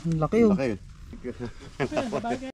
Ang laki oh. Laki.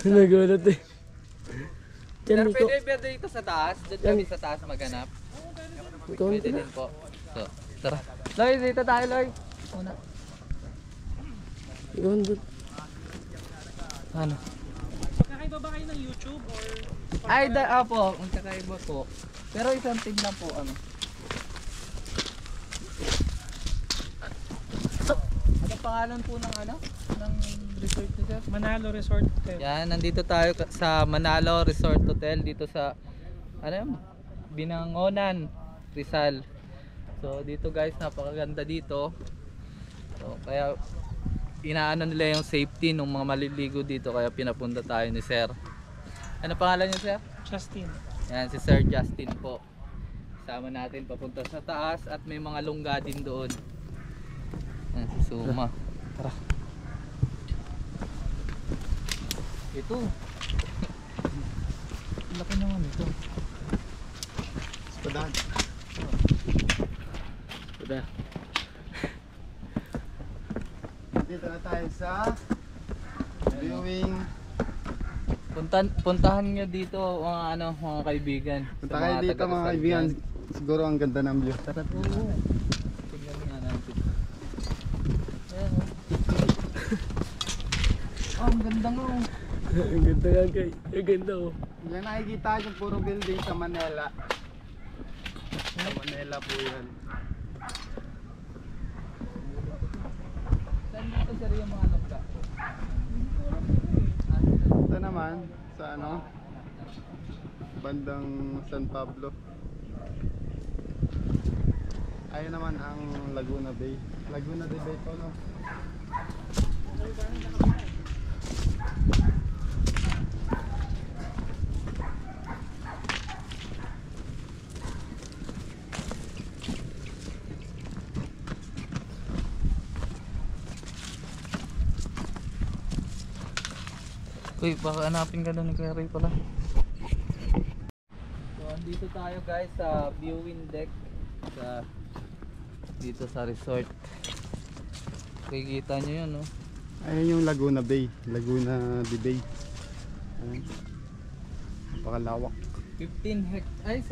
Nagulat eh. Pero pwede dito sa taas. Diyan kami sa taas maghanap. Pwede din po. So, tara. Loy, dito tayo, Loy. Una. Yun doon. Ano? Kakaiba ba kayo ng YouTube or? Ay, po. Ang kakaiba po. Pero isang thing lang po, ano. Ano pangalan po ng ano? Ng resort nyo, sir? Manalo Resort Hotel. Yan, nandito tayo sa Manalo Resort Hotel dito sa ano, Binangonan, Rizal. So dito guys, napakaganda dito. So kaya inaano nila yung safety ng mga maliligo dito, kaya pinapunta tayo ni Sir. Ano pangalan niyo, Sir? Justin. Yan, si Sir Justin po. Kasama natin papunta sa taas at may mga lungga din doon. Yan, si Suma. Tara. Ito. Laki naman ito. Espadahan. Ito. Dito na tayo sa viewing. Puntahan nyo dito mga ano, mga kaibigan. Punta kayo dito mga kaibigan. Siguro ang ganda ng view. Tara po. Tingnan nga natin. Ayan o. Oh, ang ganda nga o. Ang ganda nga kay. Ang ganda oh. Yan nakikita yung puro building sa Manila. Sa Manila po yan. Saan dito sir yung mga lungga? Ito naman sa ano, bandang San Pablo. Ayun naman ang Laguna Bay. Laguna de Bay po, no? Uy, baka hanapin ka doon ni Kuya Ray pala. So, andito tayo guys sa viewing deck sa dito sa resort. Kikita nyo yun, no? Ayun yung Laguna Bay. Laguna de Bay. Ayun. Napakalawak. 17 hectares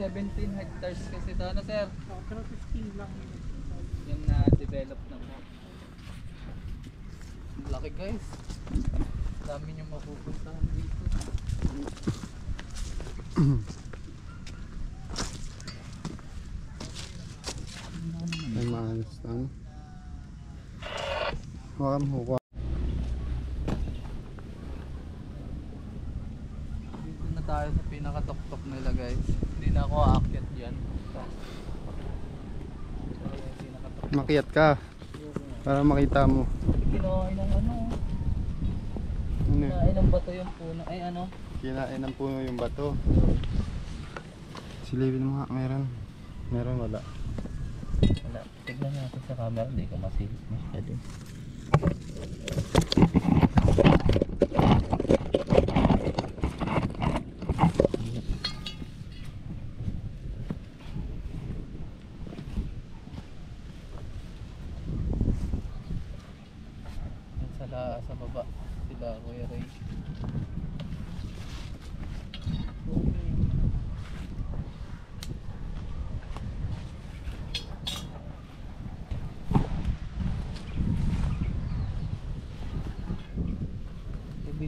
kasi ito, ano sir? Pero 15 lang. Yung na-develop na po. Laki guys. Dami nyo mapupuntahan dito. Ay maalas na ano. Hawakan mo ko. Dito na tayo sa pinakatok-tok nila guys. Hindi na ako aakyat dyan. Makiat ka para makita mo. Kinain ng ano. Ano? Kinain ng bato yung puno. Ay ano. Kinain ng puno yung bato. Silipin mo nga, meron. Meron wala. Wala. Tignan natin sa camera. Hindi ko masilip masyado. Sa baba sila Kuya Ray.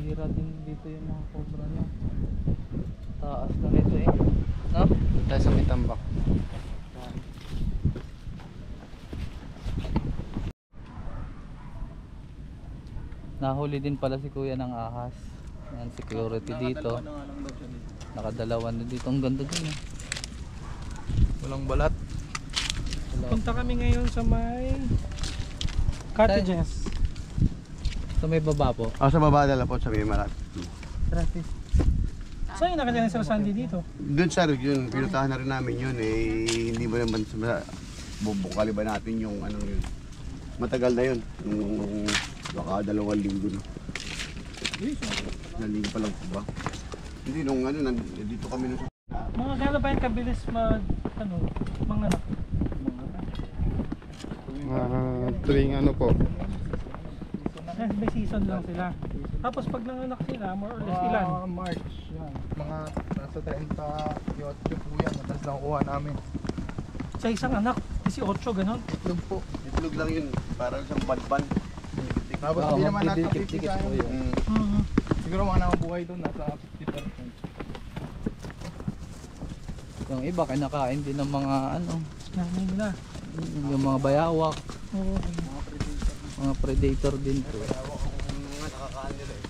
bihira din dito yung mga cobra niya. Taas na nito eh. No? Tayo sa may tambak. Nahuli din pala si kuya ng ahas. Yan, security dito. Nakadalawa na dito. Ang ganda din eh. Walang balat. Punta kami ngayon sa may cottages. So may baba po. Sa baba dala po sa may marat. Traffic. So yung nakadyan sa Sandy dito. Doon sir, yun, pinutahan na rin namin yun hindi mo naman bubukali ba natin yung ano yun. Matagal na yun. Yung baka 2 linggo na. Naling pa lang po ba? Hindi, nung ano, dito kami nung... Mga gano'n ba yung kabilis mga anak? Tuwing ano po. May season lang sila. Tapos pag nanganak sila, more or less ilan? March, yan. Mga nasa 38 po yan. Matas lang kuha namin. Sa isang anak, 18 gano'n? Itlog po. Itlog lang yun, parang isang badban. Tapos Oo, hindi naman nasa magdidikit-dikit 50 po yan. yun. Siguro mga nakabuhay doon, nasa 50%. Yung iba kinakain din ng mga ano, Nanay nila. yung mga bayawak, Oo. mga predator din po. Mga nakakaan nila eh.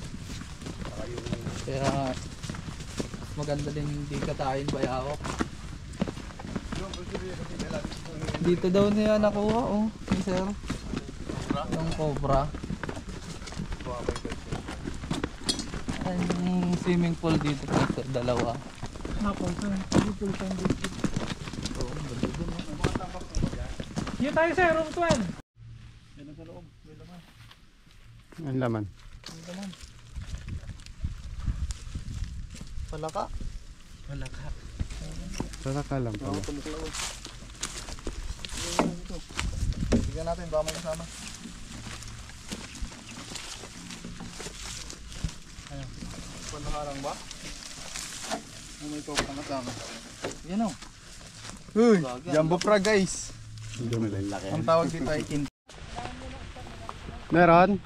Saka yung... Kaya mas maganda din hindi katayin bayawak. Dito daw niya nakuha oh, ni sir. Yung cobra. Ang swimming pool dito po sir, 2. Napunta. Dito siya dito. Oo, ang ganda dun, oh. Dito tayo sir, room 12. Ang laman. Palaka. Saraka lang pala. Tignan natin, baka may kasama. Ayun. Panaharang ba? May cobra kasama. Yan oh. Uy, jumbo frog guys. Laki. Ang tawag dito ay kin. Meron?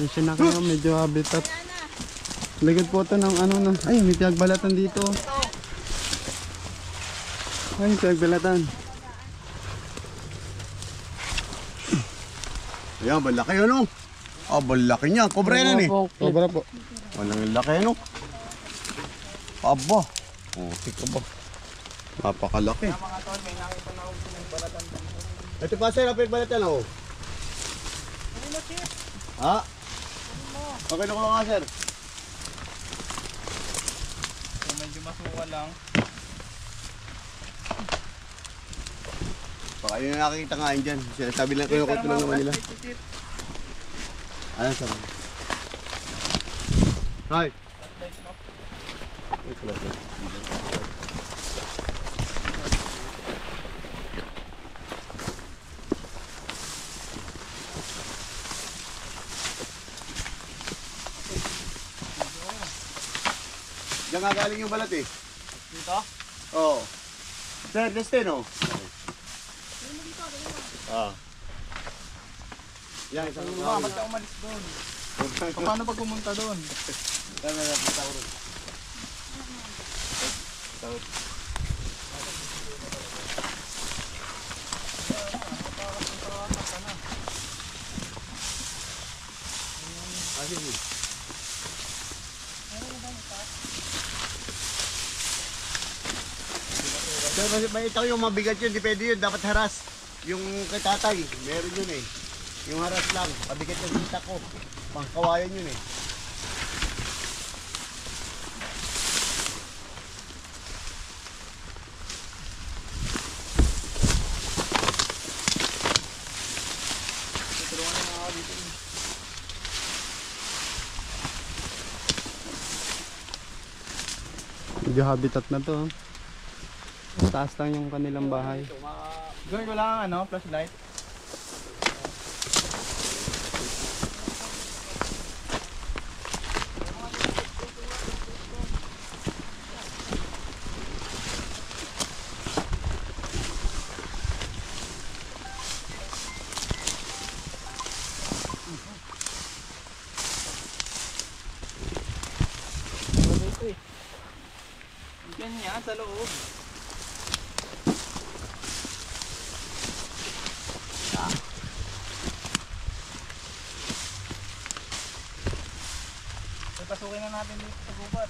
Kasi na kayo, medyo habitat. Lagad po ito ng ano na. Ay, may pinagbalatan dito. Ay, pinagbalatan. Ayan, balaki ano? Balaki niya. Kobra yan eh. Kobra po. Walang laki ano? Aba. Tika ba? Napakalaki. Ito pa sir, pinagbalatan ako. Ha? Okay na ko nga sir. Medyo masuka lang. Baka yun na nakikita nga yun dyan. Sinasabi lang ko lang naman nila. Ano sir? Hi. Diyan nga galing yung balat eh. Dito? Oo. Sir, Destino. Yan, isang Ba't ka umalis doon? Paano pag pumunta doon? Sir, may ito yung mabigat yun, depende yun, dapat haras. Yung kay tatay, meron yun eh. Yung haras lang, pabigat yung hita ko. Pangkawayan yun eh. Medyo habitat na to. Taas lang yung kanilang bahay. Gawin ko lang ano, flashlight. Ganyan sa loob. Pasukin na natin dito sa gubat.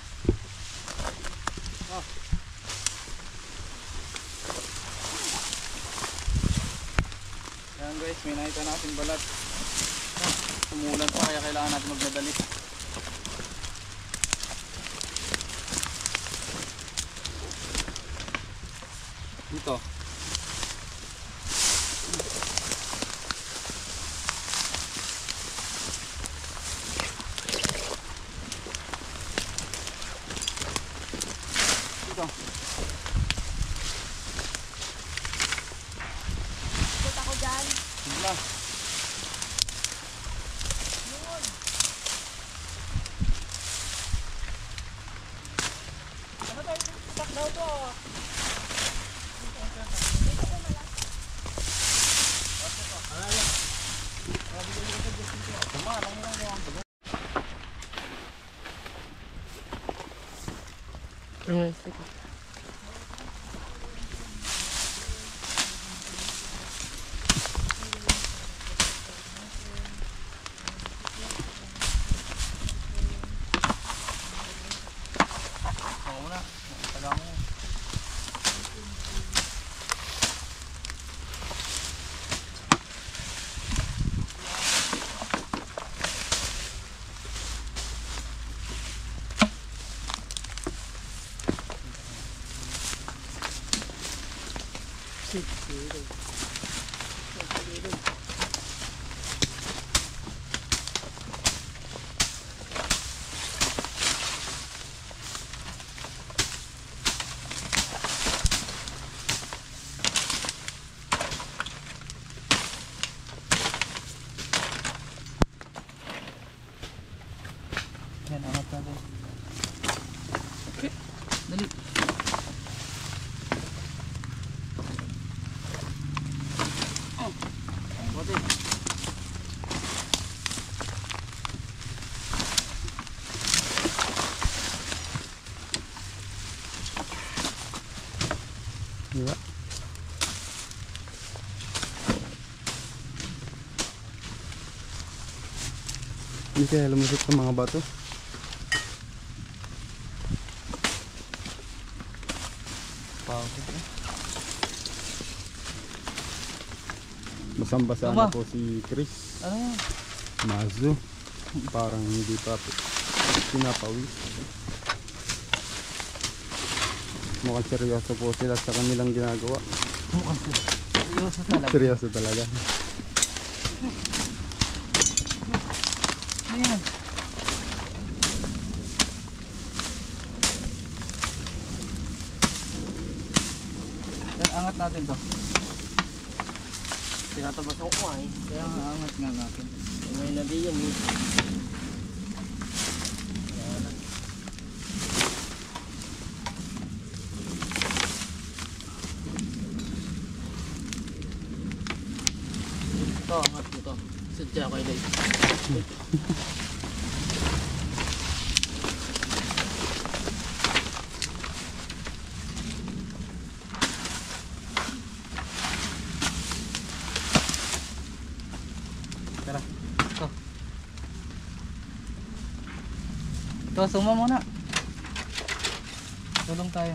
Ayan guys, may nakita natin balat. Tumulan pa kaya kailangan natin magmadali. Dito. Dito. Ikot ako dyan. Sige na. Ano tayo? Tutak daw to. Oo na. Taga mo. Yan, angat natin. Okay. Dali. Oh. Bote. Diba? Hindi kaya lumusot sa mga bato. Basang-basa Tama. na po si Chris. Ano yan? Mazo. Parang hindi pa pinapawis. Mukhang seryoso po sila sa kanilang ginagawa. Seryoso talaga. Seryoso talaga. Ayan. Yan, angat natin to. Tinatabas ako ko ay. Kaya angat nga natin. May nabi yan eh. Ito, angat mo to. Sadya ko ilay. Tara. Ito. Ito, suma muna. Tulong tayo.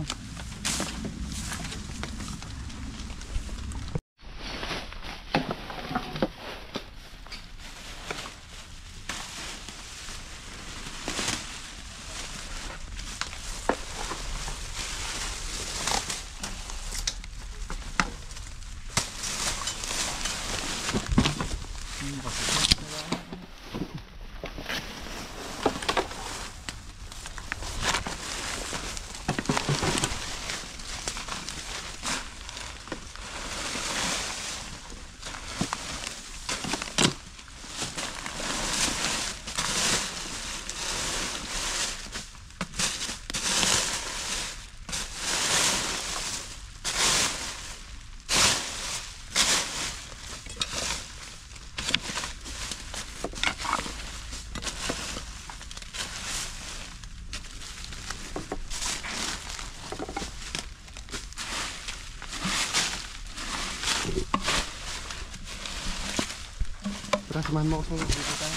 Tara, samahan mo ako sa dito tayo.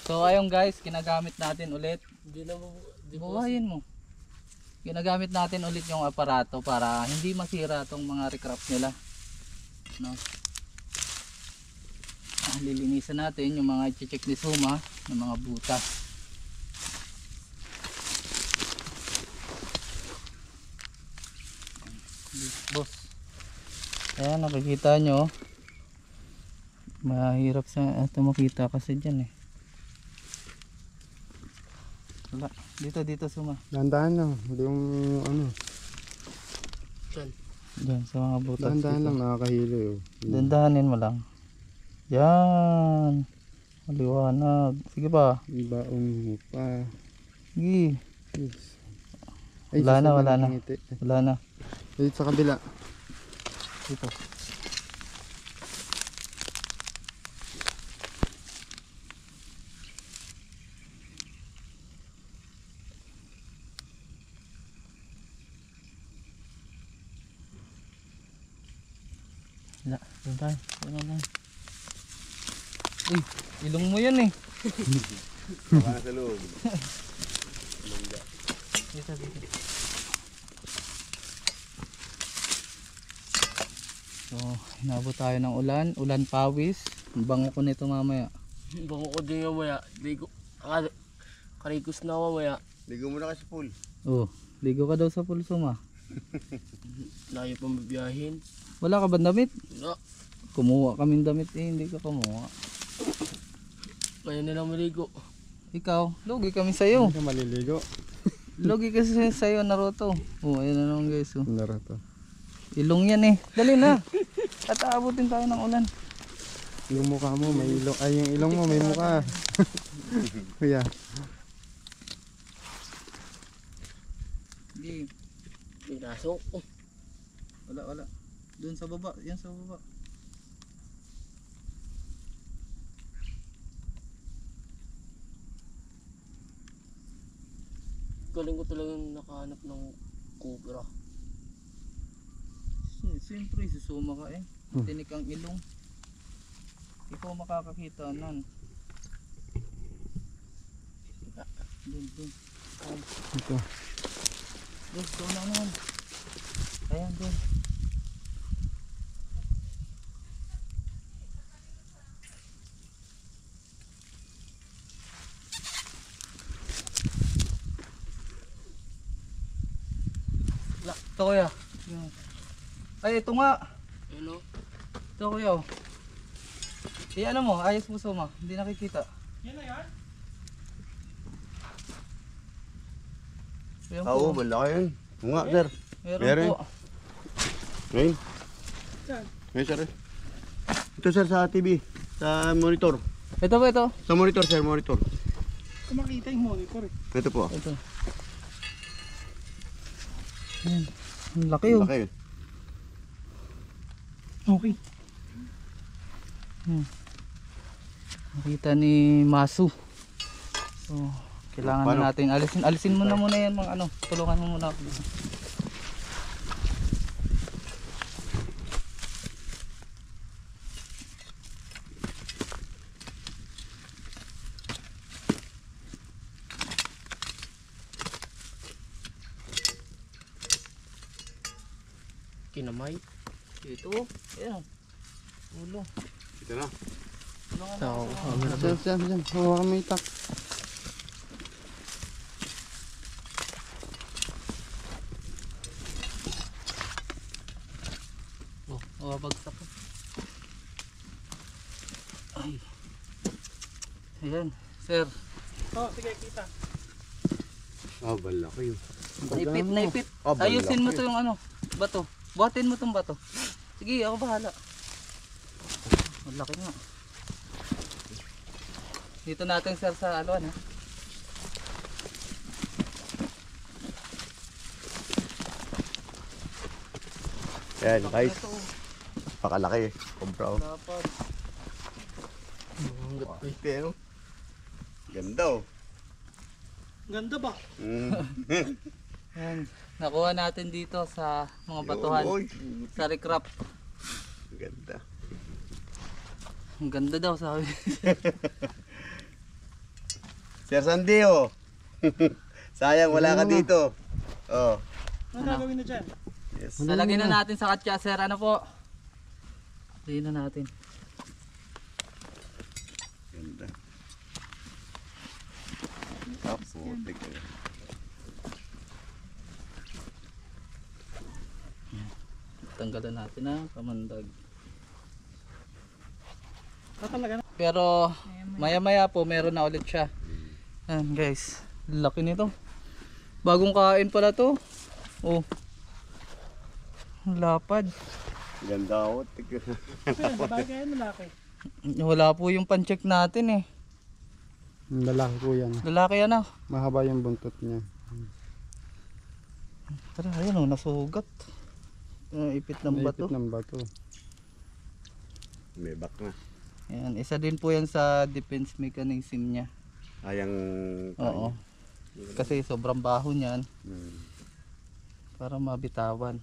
So ayun guys, ginagamit natin ulit. Hindi na mo. Buhayin mo. Ginagamit natin ulit yung aparato para hindi masira tong mga recraft nila. No? Lilinisan natin yung mga i-check ni Suma ng mga butas. Boss. Ayan, nakikita nyo. Mahirap sa ito makita kasi dyan eh. Wala. Dito Suma. Dahan-dahan lang. Hindi yung ano. Diyan sa mga butas. Dahan-dahan dito. lang, nakakahilo yun. Dandahanin mo lang. Yan. Maliwanag. Sige pa. Baong mo pa. Sige. Yes. Wala na, wala na. ngiti. Wala na. Dito sa kabila. Dito. Wala. Doon tayo. Doon tayo. Uy, ilong mo yan eh. Baka sa loob. Dito, dito. So, hinabot tayo ng ulan. Ulan pawis. Ang bango ko nito mamaya. Bango ko din yung maya. Ligo. Karikos na mamaya. Ligo muna ka sa pool. Oh, ligo ka daw sa pulso ma. Layo pang bibiyahin. Wala ka ba damit? No. Kumuha kaming damit eh, hindi ka kumuha. Kaya na lang maligo. Ikaw, lugi kami sa'yo. Hindi ka maliligo. Lugi kasi sa'yo, Naruto. Oh, ayun na naman guys. Oh. Laro to. Ilong yan eh. Dali na. At aabutin tayo ng ulan. Yung mukha mo, may ilong. Ay, yung ilong mo, may mukha. Kuya. Hindi. Pinasok. Wala, wala. Doon sa baba. Yan sa baba. Galing ko talagang nakahanap ng cobra. Siyempre, susuma ka eh. Tinik ang ilong. Ikaw makakakita nun. Doon. Ito. Doon na naman. Ayan, doon. Ito kuya. Ay, ito nga. Ano? Ito kuya. Ano mo, ayos mo Suma. Hindi nakikita. Yan na yan? Ayan Oo, po. malaki yun. Oo nga, sir. Meron Meron. po. Ngayon. Saan? Ngayon, sir. Ito, sir, sa TV. Sa monitor. Ito po ito. Sa monitor, sir, monitor. Kung makita yung monitor eh. Ito po. Ito. Ayan. Ang laki oh. Malaki yun. Okay. Nakita ni Masu. So, kailangan Paano? na natin alisin mo na muna yan mga ano. Tulungan mo muna ako. Kinamay. Ito. Ayan. Ulo. Ito na. Tulungan mo Tao. ako. Diyan. Hawakan mo yung tak. Oh, bagsak ko. Ay. Ayan. Sir. Oh, sige, kita. Ah, malaki yun. Naipit. Ah, malaki. Ayusin mo to yung ano, bato. Buhatin mo tong bato. Sige, ako bahala. Malaki nga. Dito natin sir sa ano. Ayan, guys. Ito, Pakalaki. Cobra. Oh. dapat. Ito, ano? Ganda, oh. Ganda ba? Mm. Yan. Nakuha natin dito sa mga batuhan. Oy. Sa recrap. Ganda. Ang ganda daw sabi. Sir Sandy, oh. Sayang wala ka dito. Oh. Ano gagawin na dyan? Yes. Lalagyan na natin sa katya, sir. Ano po? Lagyan na natin. Ganda. Tapos, Tanggalan natin ang kamandag. Tatalaga na. Pero maya maya po meron na ulit siya. Ayan guys. Laki nito. Bagong kain pala to. Oh. Ang lapad. ganda ako. Kaya babae kaya malaki. Wala po yung pan-check natin eh. Lalaki po yan. Lalaki yan ah. Mahaba yung buntot niya. Tara, ayun oh, nasugat. Ipit ng bato. Naipit ng bato. May back na. Ayan, isa din po yan sa defense mechanism niya. Ayang... Oo. Kasi sobrang baho niyan Hmm. para mabitawan.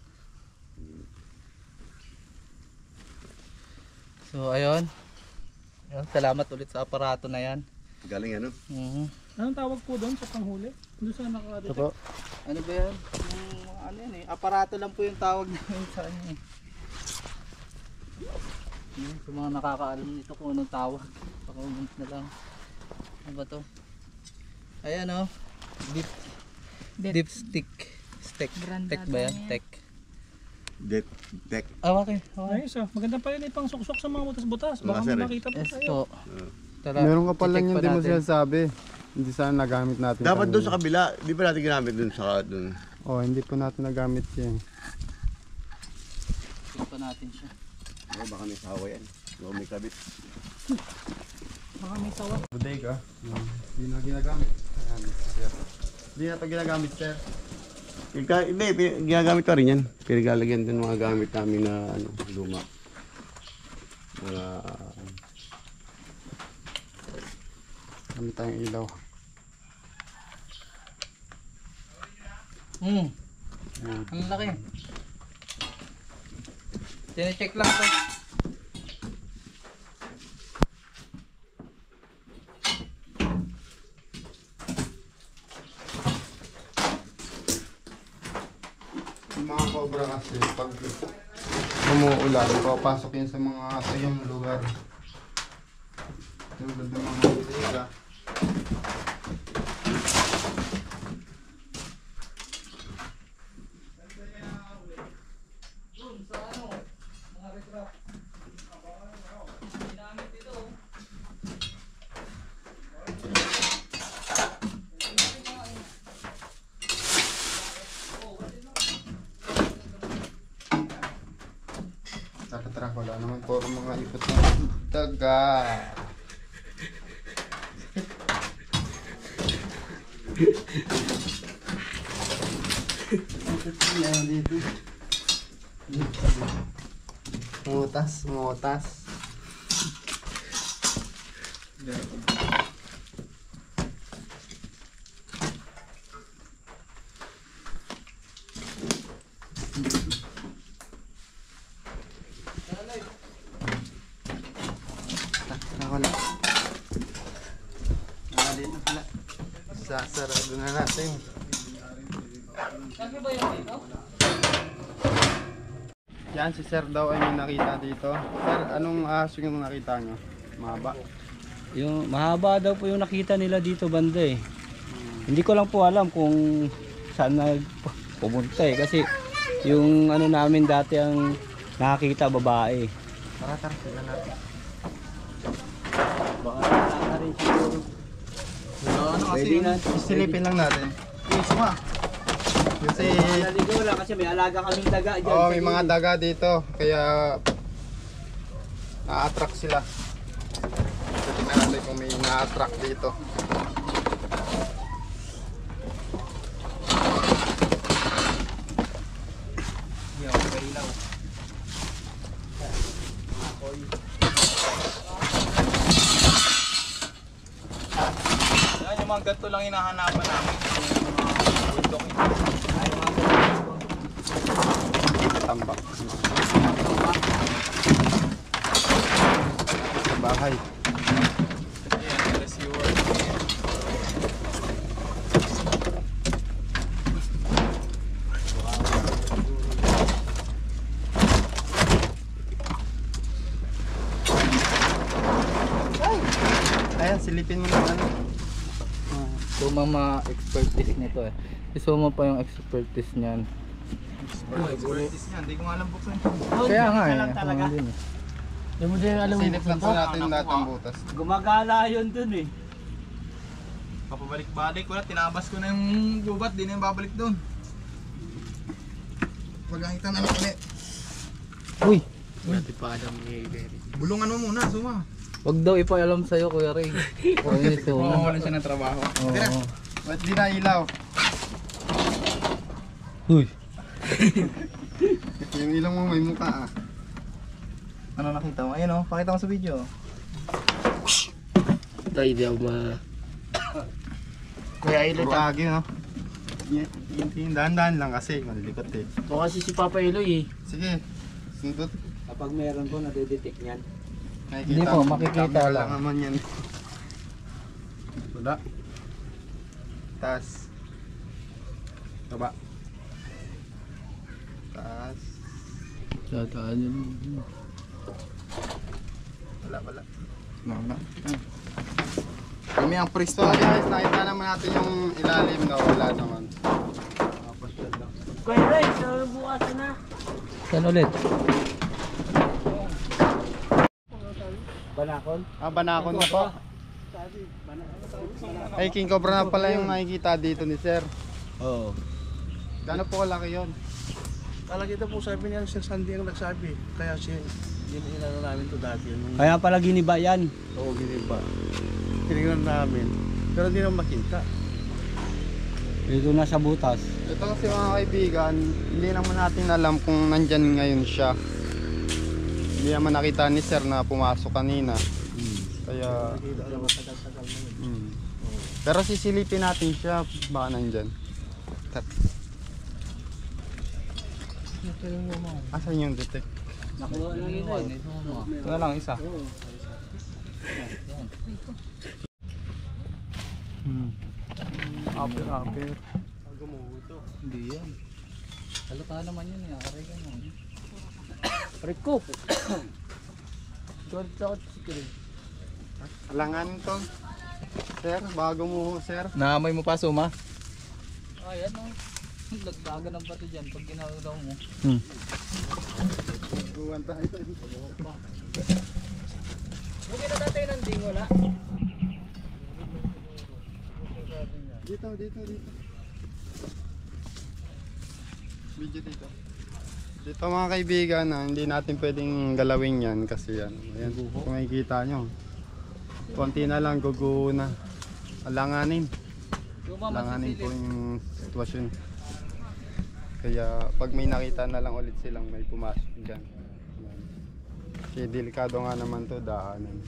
So ayun. Ayun, salamat ulit sa aparato na yan. Galing ano? Anong tawag po doon sa panghuli? Doon sa nakadetect? Ito po. Ano ba yan? Yung, ano yan eh, aparato lang po yung tawag namin sa ano eh. Sa mga nakakaalam nito kung anong tawag. Pakomment na lang. Ano ba to? Ayan o. Deep stick. Stick. Tek ba yan? Tek. Deck. Okay. Ayos ah. Maganda pa rin ipang suksok sa mga butas-butas. Baka Mga sir, may makita pa Yes tayo. po. Tara, Meron ka pa lang i-check yung pa di mo natin. sinasabi. Hindi sana nagamit natin. Dapat kanina. doon sa kabila. Di ba natin ginamit doon sa... Doon. Oh, hindi po natin nagamit yan. Check pa natin siya. Oh, baka may sawa yan. Baka may kabit. Baka may sawa. Bodega. Hindi na ginagamit. Ayan, sir. Hindi na ito ginagamit, sir. Hindi, ginagamit pa rin yan. Pinagalagyan din mga gamit namin na ano, luma. Mga... Gamit tayong ilaw. Ang laki. Tine-check lang to. Yung mga cobra kasi pag umuulan, papasok yun sa mga tuyong lugar. Tulad ng mga bodega. Tara, wala naman puro mga ipot ng daga. Yan dito. Mutas. Wala. Dito pala. Sasarado na natin. Kasi ba yan dito? Yan, si sir daw ay may nakita dito. Sir, anong aso yung nakita nyo? Mahaba. Yung mahaba daw po yung nakita nila dito banda eh. Hindi ko lang po alam kung saan pumunta eh kasi yung ano namin dati ang nakakita babae. Tara, sila natin. Baka na rin siguro. Ano kasi Pwede na. Isilipin lang natin. Yes, ma. Kasi, Naligaw lang kasi may alaga kaming daga dyan. oh, may mga daga dito. Kaya, na-attract sila. So, tingnan natin kung may na-attract dito. yan, yung mga ganito lang hinahanapan namin. Tambak. Sa bahay. Ayan, silipin mo naman. So mga expertise nito eh. Isuma pa yung expertise niyan. Hindi ko nga alam buksan. Kaya nga eh. Talaga. Silip lang po natin lahat ng butas. Gumagala yun dun eh. Papabalik-balik wala, tinabas ko na yung gubat, di na yung babalik doon. Pagkakita na lang ulit. Uy! Bulungan mo muna, suma. Wag daw ipaalam sa'yo Kuya Ray. O yun isuma. Mawawalan siya ng trabaho. Oo. Ba't di na ilaw? Uy! Yung ilaw mo may mukha ah. Ano nakita mo? Ayun oh, pakita mo sa video. Kuya Ilo tagi no? Yung dahan-dahan lang kasi malilikot eh. O kasi si Papa Eloy eh. Sige, sundot. Kapag meron po, nadidetect niyan. Hindi po, makikita Camera lang. naman yan. Wala. Taas. Baba. Taas. Tataan yun. Wala. Wala. Kami ang presto guys, nakita naman natin yung ilalim na wala naman. Kuya Ray, so bukas na. Saan ulit? Banakon? Banakon na po. Ay, King Cobra na pala yung nakikita dito ni Sir. Oo. Gano'n po kalaki yun? Talaga ito po sabi niya Sir Sandy ang nagsabi. Kaya siya, inano namin to dati. Kaya pala giniba yan. Oo, giniba. Tinignan namin. Pero hindi naman makita. Dito na sa butas. Ito kasi mga kaibigan, hindi naman natin alam kung nandyan ngayon siya. Hindi naman nakita ni Sir na pumasok kanina. Kaya... Pero sisilipin natin siya, baka nandyan. Asan yung detect? Nakuha lang ito eh. Ito na lang isa. Apir. Hindi yan. Halata naman yun eh. Aray ka naman. Rico! Alangan to. Sir, bago mo sir. Naamoy mo pa, suma? Ay ano? Lagdagan ng bato dyan pag ginagawa mo. Buwan tayo. Huwag na dati ng ding wala. Dito. Video dito. Dito mga kaibigan, hindi natin pwedeng galawin yan kasi yan. Ayan, kung makikita nyo. Konti na lang, guguho na. Alanganin. Alanganin po yung sitwasyon. Kaya pag may nakita na lang ulit silang may pumasok dyan. Ayan. Kasi delikado nga naman to, daanan.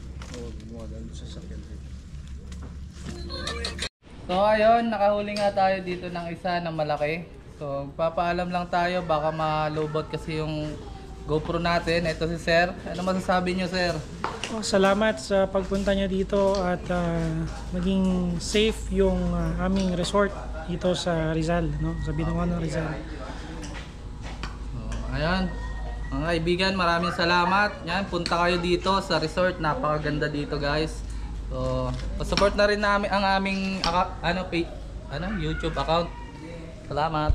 So ayun, nakahuli nga tayo dito ng isa na malaki. So papaalam lang tayo, baka malobot kasi yung GoPro natin. Ito si Sir. Ano masasabi nyo Sir? Salamat sa pagpunta niyo dito at maging safe yung aming resort dito sa Rizal, no? Sa Binangonan, Rizal. So, ayan. Mga kaibigan, maraming salamat. Yan, punta kayo dito sa resort. Napakaganda dito guys. So, support na rin namin ang aming YouTube account. Salamat.